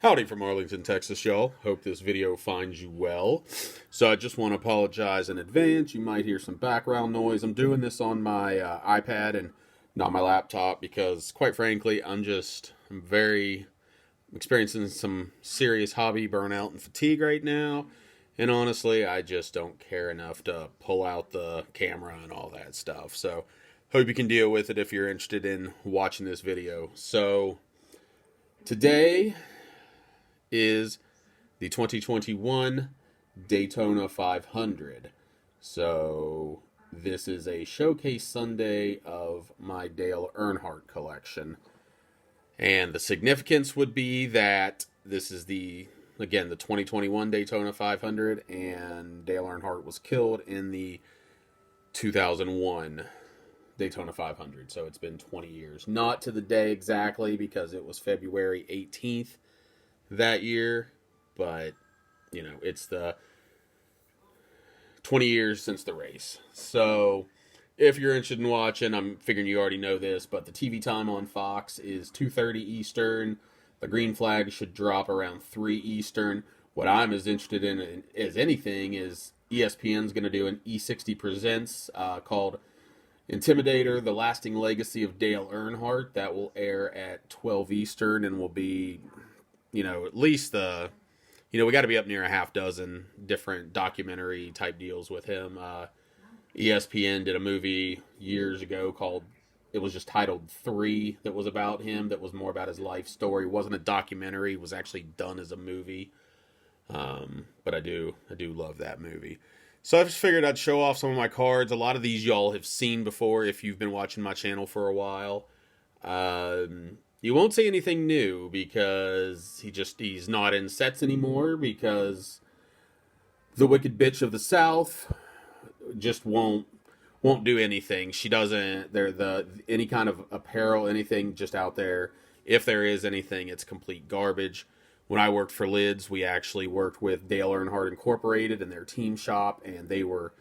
Howdy from Arlington, Texas, y'all. Hope this video finds you well. So I just want to apologize in advance. You might hear some background noise. I'm doing this on my iPad and not my laptop because, quite frankly, I'm experiencing some serious hobby burnout and fatigue right now. And honestly, I just don't care enough to pull out the camera and all that stuff. So hope you can deal with it if you're interested in watching this video. So today is the 2021 Daytona 500. So this is a showcase Sunday of my Dale Earnhardt collection. And the significance would be that this is the 2021 Daytona 500, and Dale Earnhardt was killed in the 2001 Daytona 500. So it's been 20 years. Not to the day exactly because it was February 18th that year, but it's the 20 years since the race. So if you're interested in watching, I'm figuring you already know this, but the TV time on Fox is 2:30 Eastern. The green flag should drop around 3 Eastern. What I'm as interested in as anything is ESPN's going to do an E60 Presents called Intimidator, The Lasting Legacy of Dale Earnhardt. That will air at 12 Eastern and will be at least we got to be up near a half dozen different documentary type deals with him. ESPN did a movie years ago it was just titled 3, that was about him, that was more about his life story. It wasn't a documentary, it was actually done as a movie. But I do love that movie. So I just figured I'd show off some of my cards. A lot of these y'all have seen before if you've been watching my channel for a while. You won't see anything new because he's not in sets anymore because the Wicked Bitch of the South just won't do anything. She doesn't. Any kind of apparel, anything just out there. If there is anything, it's complete garbage. When I worked for Lids, we actually worked with Dale Earnhardt Incorporated and their team shop, and they were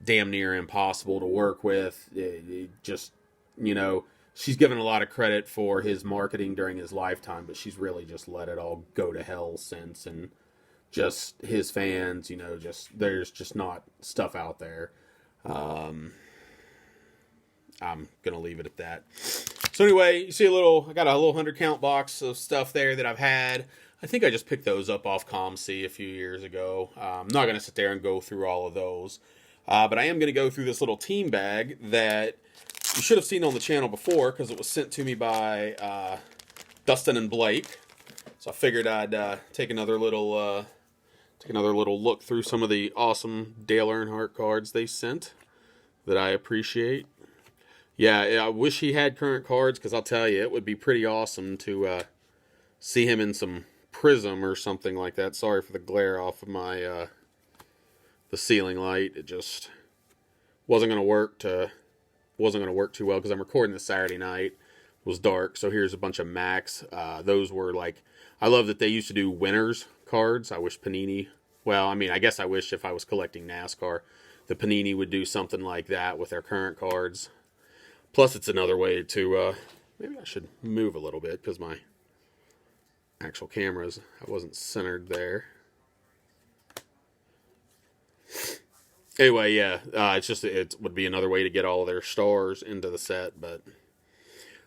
damn near impossible to work with. It just she's given a lot of credit for his marketing during his lifetime, but she's really just let it all go to hell since. And just his fans, there's just not stuff out there. I'm going to leave it at that. So anyway, you see I got a little 100 count box of stuff there that I've had. I think I just picked those up off ComC a few years ago. I'm not going to sit there and go through all of those. But I am going to go through this little team bag that you should have seen on the channel before because it was sent to me by Dustin and Blake. So I figured I'd take another little look through some of the awesome Dale Earnhardt cards they sent that I appreciate. Yeah, I wish he had current cards because I'll tell you, it would be pretty awesome to see him in some Prism or something like that. Sorry for the glare off of my the ceiling light. It just wasn't going to work too well because I'm recording this Saturday night. It was dark, so here's a bunch of Max. Those were I love that they used to do winners cards. I wish Panini, I guess I wish if I was collecting NASCAR, the Panini would do something like that with their current cards. Plus, it's another way to, maybe I should move a little bit because my actual cameras, I wasn't centered there. Anyway, yeah, it would be another way to get all of their stars into the set, but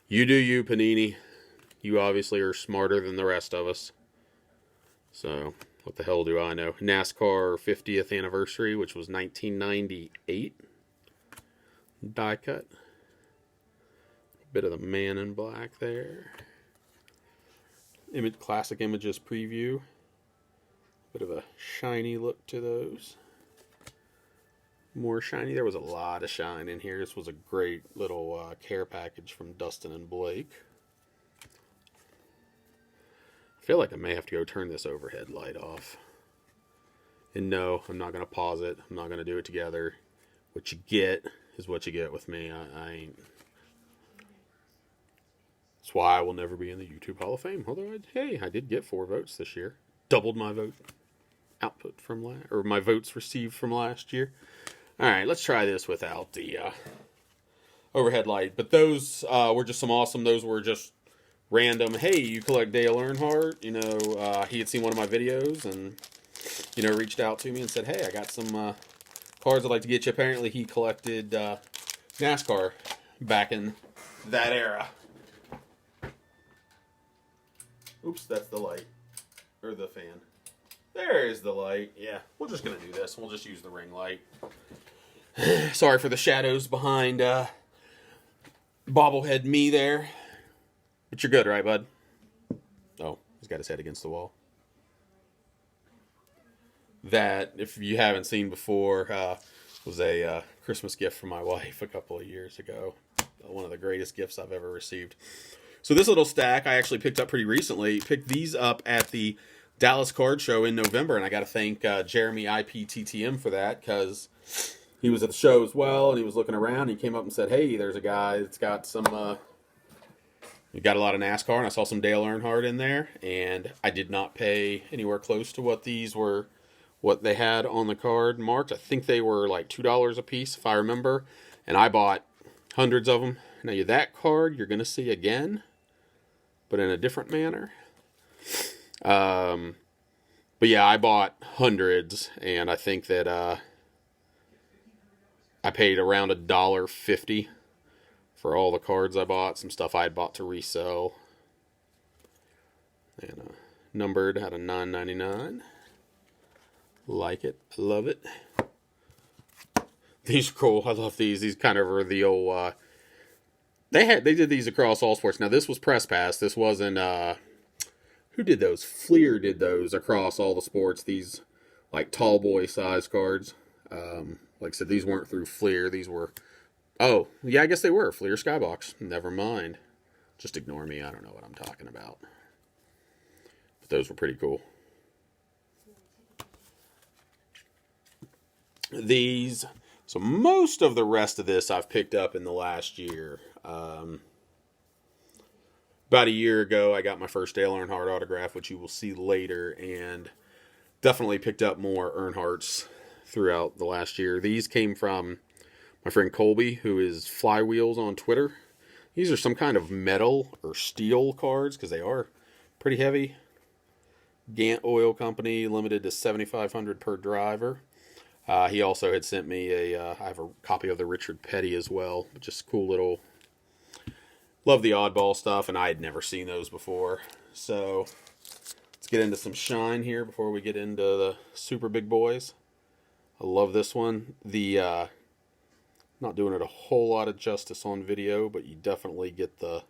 you do you, Panini. You obviously are smarter than the rest of us. So, what the hell do I know? NASCAR 50th anniversary, which was 1998. Die cut. Bit of the Man in Black there. Classic Images preview. Bit of a shiny look to those. More shiny. There was a lot of shine in here. This was a great little care package from Dustin and Blake. I feel like I may have to go turn this overhead light off. And no, I'm not going to pause it. I'm not going to do it together. What you get is what you get with me. I ain't. That's why I will never be in the YouTube Hall of Fame. Although, I did get 4 votes this year. Doubled my vote output from my votes received from last year. All right, let's try this without the overhead light. But those were just some awesome. Those were just random, hey, you collect Dale Earnhardt? He had seen one of my videos and, reached out to me and said, hey, I got some cards I'd like to get you. Apparently he collected NASCAR back in that era. Oops, that's the light. Or the fan. There is the light. Yeah, we're just going to do this. We'll just use the ring light. Sorry for the shadows behind bobblehead me there. But you're good, right, bud? Oh, he's got his head against the wall. That, if you haven't seen before, was a Christmas gift from my wife a couple of years ago. One of the greatest gifts I've ever received. So this little stack I actually picked up pretty recently. Picked these up at the Dallas Card Show in November, and I got to thank Jeremy IPTTM for that, because he was at the show as well, and he was looking around. He came up and said, hey, there's a guy that's got some... you got a lot of NASCAR, and I saw some Dale Earnhardt in there, and I did not pay anywhere close to what these were, what they had on the card marked. I think they were like $2 a piece, if I remember, and I bought hundreds of them. Now, that card you're going to see again, but in a different manner. But yeah, I bought hundreds, and I think that I paid around $1.50 for all the cards I bought. Some stuff I had bought to resell. And numbered out of $9.99. Like it. I love it. These are cool. I love these. These kind of are the old... They did these across all sports. Now, this was Press Pass. This wasn't... who did those? Fleer did those across all the sports. These, like, tall boy size cards. Like I said, these weren't through Fleer. These were... Oh, yeah, I guess they were. Fleer Skybox. Never mind. Just ignore me. I don't know what I'm talking about. But those were pretty cool. These... So most of the rest of this I've picked up in the last year. About a year ago, I got my first Dale Earnhardt autograph, which you will see later, and definitely picked up more Earnhardts throughout the last year. These came from my friend Colby, who is Flywheels on Twitter. These are some kind of metal or steel cards, because they are pretty heavy. Gant Oil Company, limited to 7,500 per driver. He also had sent me I have a copy of the Richard Petty as well. Just cool little, love the oddball stuff, and I had never seen those before. So, let's get into some shine here before we get into the super big boys. I love this one. Not doing it a whole lot of justice on video, but you definitely get the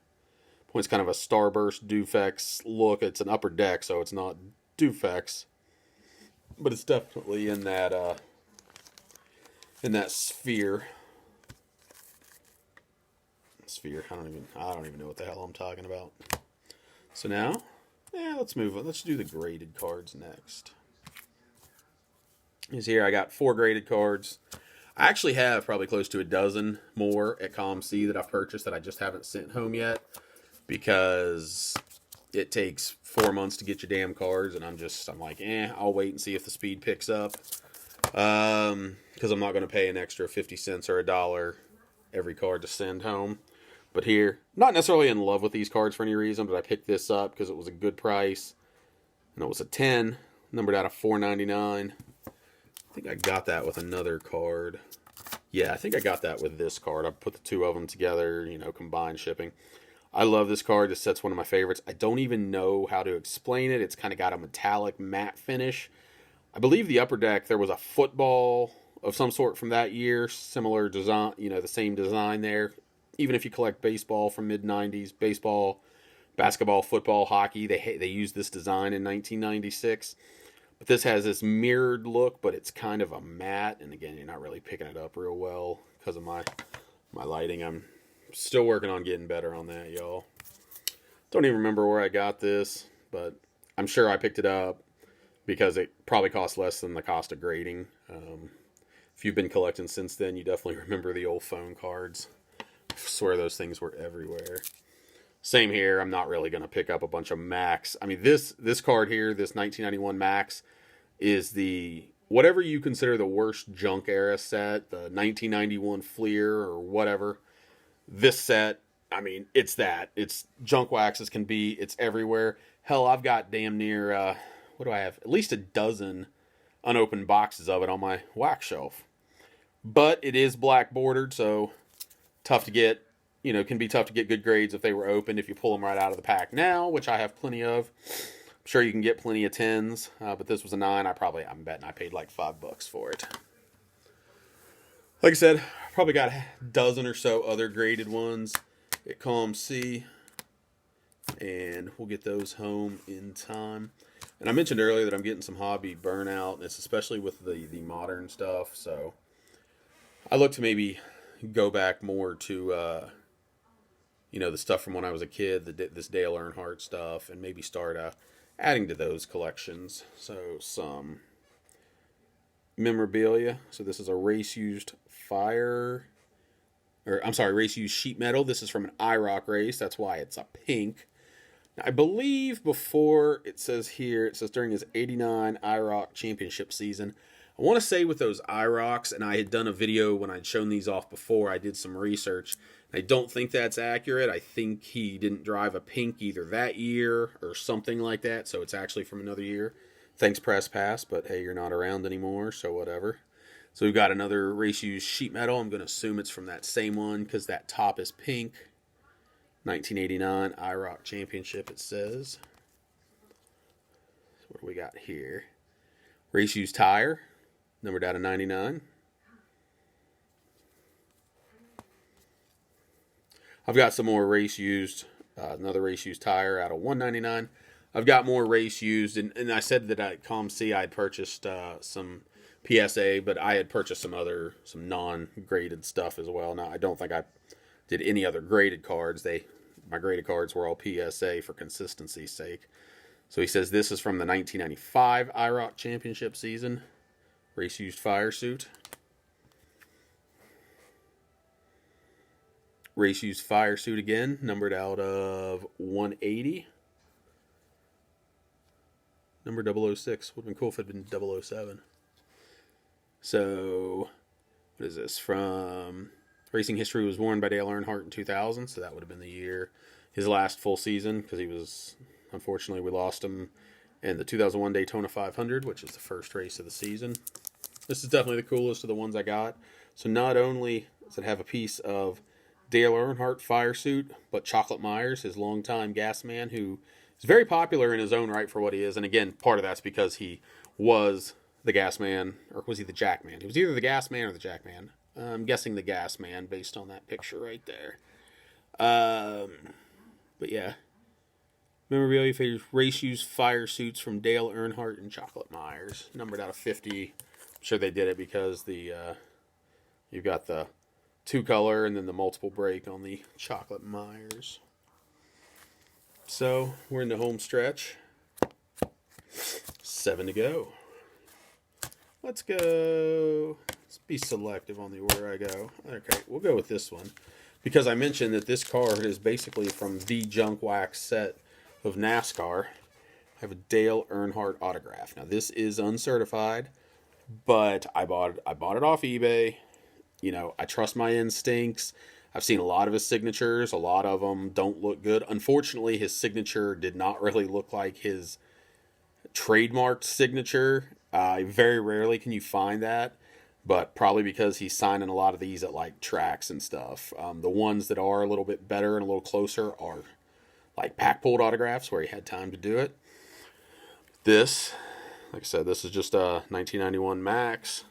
points. Kind of a Starburst Dufex look. It's an upper deck, so it's not Dufex, but it's definitely in that sphere. I don't even know what the hell I'm talking about. So now, let's move on. Let's do the graded cards next. Is here I got 4 graded cards. I actually have probably close to a dozen more at ComC that I've purchased that I just haven't sent home yet, because it takes 4 months to get your damn cards, and I'm like, I'll wait and see if the speed picks up. Because I'm not going to pay an extra 50 cents or $1 every card to send home. But here, not necessarily in love with these cards for any reason, but I picked this up because it was a good price. And it was a 10, numbered out of $4.99. I think I got that with another card. Yeah, I think I got that with this card. I put the two of them together, combined shipping. I love this card. This set's one of my favorites. I don't even know how to explain it. It's kind of got a metallic matte finish. I believe the upper deck, there was a football of some sort from that year. Similar design, the same design there. Even if you collect baseball from mid-90s, baseball, basketball, football, hockey, they used this design in 1996. But this has this mirrored look, but it's kind of a matte. And again, you're not really picking it up real well because of my lighting. I'm still working on getting better on that, y'all. Don't even remember where I got this, but I'm sure I picked it up because it probably cost less than the cost of grading. If you've been collecting since then, you definitely remember the old phone cards. I swear those things were everywhere. Same here. I'm not really going to pick up a bunch of Max. I mean, this card here, this 1991 Max, is the whatever you consider the worst junk era set, the 1991 Fleer or whatever. This set I mean, it's that. It's junk wax as can be. It's everywhere. Hell, I've got damn near, what do I have? At least a dozen unopened boxes of it on my wax shelf. But it is black bordered, so tough to get. Can be tough to get good grades if they were open if you pull them right out of the pack now, which I have plenty of. I'm sure you can get plenty of 10s, but this was a 9. I'm betting I paid like $5 for it. Like I said, probably got a dozen or so other graded ones at column C, and we'll get those home in time. And I mentioned earlier that I'm getting some hobby burnout, and it's especially with the modern stuff, so I look to maybe go back more to the stuff from when I was a kid, this Dale Earnhardt stuff, and maybe start adding to those collections. So some memorabilia. So this is a race-used race-used sheet metal. This is from an IROC race. That's why it's a pink. Now, I believe before it says during his 89 IROC championship season. I want to say with those IROCs, and I had done a video when I'd shown these off before, I did some research. I don't think that's accurate. I think he didn't drive a pink either that year or something like that, so it's actually from another year. Thanks, Press Pass, but hey, you're not around anymore, so whatever. So we've got another race-used sheet metal. I'm going to assume it's from that same one because that top is pink. 1989 IROC Championship, it says. So what do we got here? Race-used tire, numbered out of 99. I've got some more race-used, another race-used tire out of 199. I've got more race-used, and I said that at column C I had purchased some PSA, but I had purchased some non-graded stuff as well. Now, I don't think I did any other graded cards. My graded cards were all PSA for consistency's sake. So he says this is from the 1995 IROC Championship season. Race-used fire suit. Race-used fire suit again, numbered out of 180. Number 006. Would have been cool if it had been 007. So, what is this? From Racing History was worn by Dale Earnhardt in 2000, so that would have been the year, his last full season, because unfortunately, we lost him in the 2001 Daytona 500, which is the first race of the season. This is definitely the coolest of the ones I got. So not only does it have a piece of Dale Earnhardt fire suit, but Chocolate Myers, his longtime gas man, who is very popular in his own right for what he is. And again, part of that's because he was the gas man, or was he the jack man? He was either the gas man or the jack man. I'm guessing the gas man based on that picture right there. But yeah. Memorabilia features race-used fire suits from Dale Earnhardt and Chocolate Myers, numbered out of 50. I'm sure they did it because you've got the 2-color and then the multiple break on the Chocolate Myers. So we're in the home stretch. 7 to go. Let's go. Let's be selective on the order I go. Okay, we'll go with this one because I mentioned that this card is basically from the junk wax set of NASCAR. I have a Dale Earnhardt autograph. Now this is uncertified, but I bought it off eBay. I trust my instincts. I've seen a lot of his signatures. A lot of them don't look good. Unfortunately, his signature did not really look like his trademarked signature. Very rarely can you find that, but probably because he's signing a lot of these at like tracks and stuff. The ones that are a little bit better and a little closer are like pack pulled autographs where he had time to do it. This, like I said, this is just a 1991 Max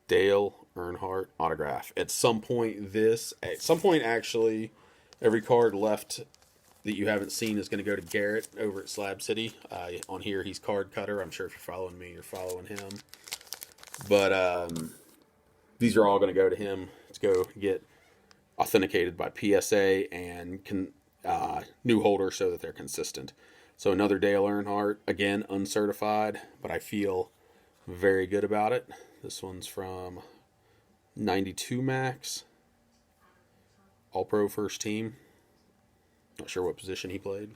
Dale Earnhardt autograph. At some point actually, every card left that you haven't seen is going to go to Garrett over at Slab City. On here, he's Card Cutter. I'm sure if you're following me, you're following him. But these are all going to go to him to go get authenticated by PSA and new holder so that they're consistent. So another Dale Earnhardt, again, uncertified, but I feel very good about it. This one's from 92 Max. All-Pro first team. Not sure what position he played.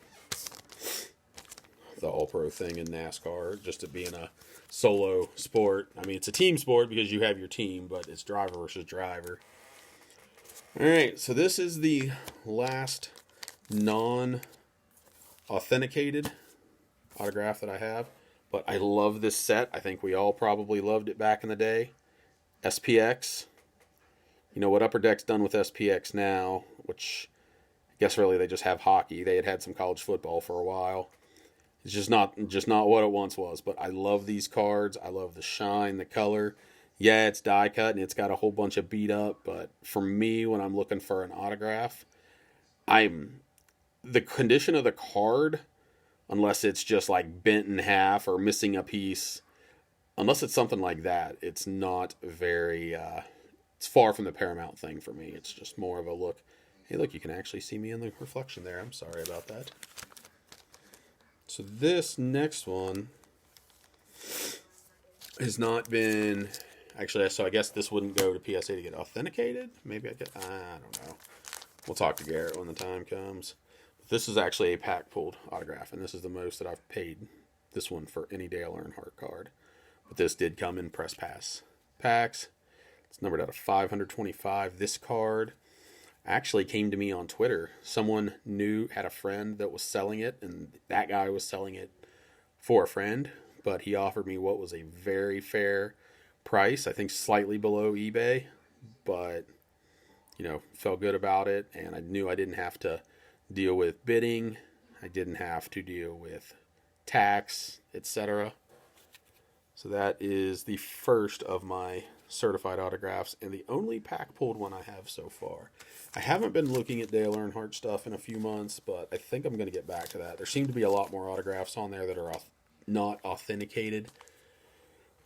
The All-Pro thing in NASCAR, just it being a solo sport. I mean, it's a team sport because you have your team, but it's driver versus driver. All right, so this is the last non-authenticated autograph that I have, but I love this set. I think we all probably loved it back in the day. SPX. You know what Upper Deck's done with SPX now, which I guess really they just have hockey. They had some college football for a while. It's just not what it once was. But I love these cards. I love the shine, the color. Yeah, it's die cut and it's got a whole bunch of beat up. But for me, when I'm looking for an autograph, the condition of the card, unless it's just like bent in half or missing a piece, unless it's something like that, it's not very. It's far from the paramount thing for me. It's just more of a look. Hey, look, you can actually see me in the reflection there. I'm sorry about that. So this next one has not been... Actually, so I guess this wouldn't go to PSA to get authenticated. Maybe I don't know. We'll talk to Garrett when the time comes. This is actually a pack pulled autograph, and this is the most that I've paid this one for any Dale Earnhardt card. But this did come in press pass packs. It's numbered out of 525. This card actually came to me on Twitter. Someone had a friend that was selling it, and that guy was selling it for a friend, but he offered me what was a very fair price. I think slightly below eBay, but felt good about it, and I knew I didn't have to deal with bidding. I didn't have to deal with tax, etc. So that is the first of my certified autographs and the only pack pulled one I have so far. I haven't been looking at Dale Earnhardt stuff in a few months, but I think I'm going to get back to that. There seem to be a lot more autographs on there that are not authenticated,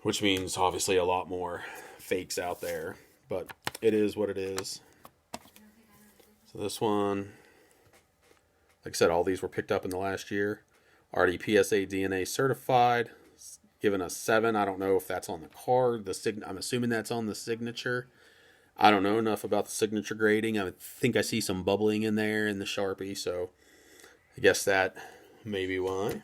which means obviously a lot more fakes out there, but it is what it is. So this one, like I said, all these were picked up in the last year. Already PSA DNA certified. Given a 7. I don't know if that's on the card. I'm assuming that's on the signature. I don't know enough about the signature grading. I think I see some bubbling in there in the Sharpie, so I guess that may be why.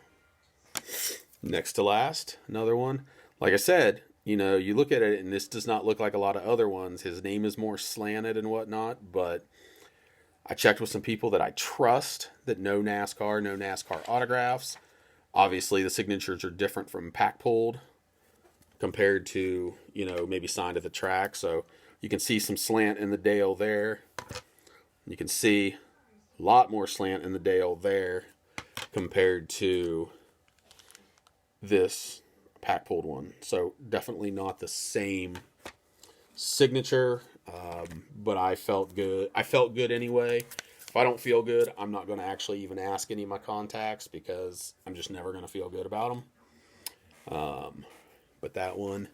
Next to last, another one. Like I said, you look at it and this does not look like a lot of other ones. His name is more slanted and whatnot, but I checked with some people that I trust that know NASCAR autographs. Obviously, the signatures are different from pack pulled compared to, maybe signed at the track. So you can see some slant in the Dale there. You can see a lot more slant in the Dale there compared to this pack pulled one. So definitely not the same signature, but I felt good. I felt good anyway. If I don't feel good, I'm not going to actually even ask any of my contacts because I'm just never going to feel good about them. But that one,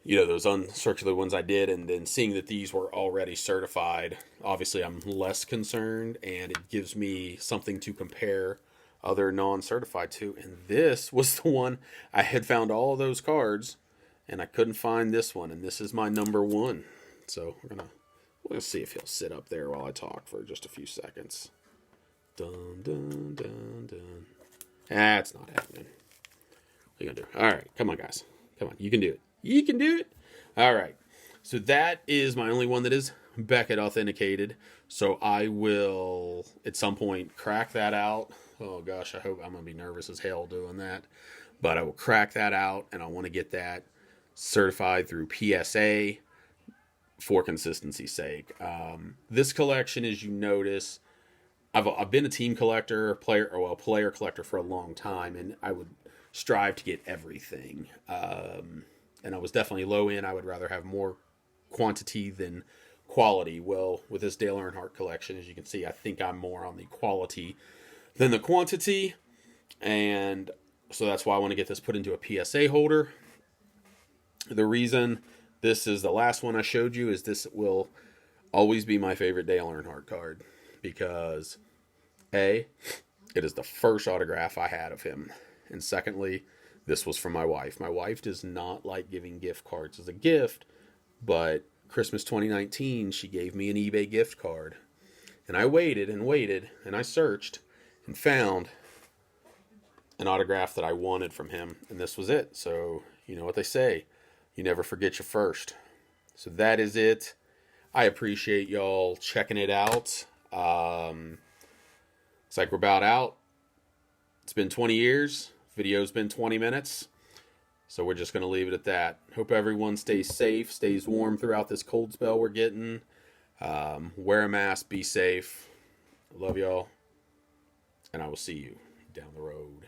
those uncircular ones I did, and then seeing that these were already certified, obviously I'm less concerned, and it gives me something to compare other non-certified to. And this was the one I had found all of those cards, and I couldn't find this one, and this is my number 1. So we'll see if he'll sit up there while I talk for just a few seconds. Dun, dun, dun, dun. That's not happening. What are you going to do? All right. Come on, guys. Come on. You can do it. You can do it. All right. So that is my only one that is Beckett authenticated. So I will, at some point, crack that out. Oh, gosh. I hope I'm going to be nervous as hell doing that. But I will crack that out, and I want to get that certified through PSA. For consistency's sake. This collection, as you notice, I've been a team collector, player collector for a long time, and I would strive to get everything. And I was definitely low end. I would rather have more quantity than quality. Well, with this Dale Earnhardt collection, as you can see, I think I'm more on the quality than the quantity, and so that's why I want to get this put into a PSA holder. The reason this is the last one I showed you is this will always be my favorite Dale Earnhardt card because A, it is the first autograph I had of him. And secondly, this was from my wife. My wife does not like giving gift cards as a gift, but Christmas 2019, she gave me an eBay gift card. And I waited, and I searched and found an autograph that I wanted from him, and this was it. So, you know what they say. You never forget your first. So that is it. I appreciate y'all checking it out. It's like we're about out. It's been 20 years. Video's been 20 minutes. So we're just going to leave it at that. Hope everyone stays safe, stays warm throughout this cold spell we're getting. Wear a mask, be safe. I love y'all. And I will see you down the road.